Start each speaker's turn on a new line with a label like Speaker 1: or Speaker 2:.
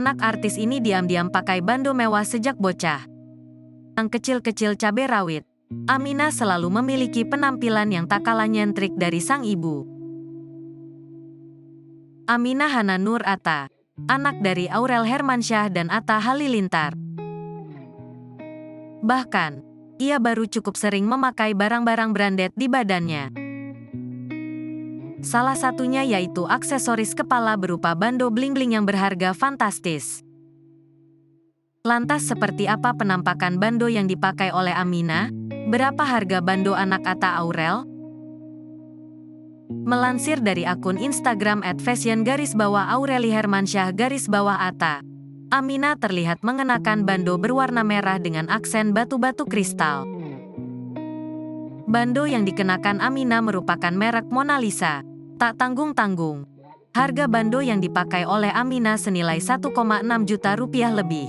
Speaker 1: Anak artis ini diam-diam pakai bando mewah sejak bocah. Yang kecil-kecil cabai rawit. Aminah selalu memiliki penampilan yang tak kalah nyentrik dari sang ibu. Aminah Hana Nur Atta, anak dari Aurel Hermansyah dan Atta Halilintar. Bahkan, ia baru cukup sering memakai barang-barang branded di badannya. Salah satunya yaitu aksesoris kepala berupa bando bling-bling yang berharga fantastis. Lantas seperti apa penampakan bando yang dipakai oleh Aminah? Berapa harga bando anak Atta Aurel? Melansir dari akun Instagram @fashion_Aureli_Hermansyah_Atta, Aminah terlihat mengenakan bando berwarna merah dengan aksen batu-batu kristal. Bando yang dikenakan Aminah merupakan merek Mona Lisa. Tak tanggung-tanggung. Harga bando yang dipakai oleh Aminah senilai 1,6 juta rupiah lebih.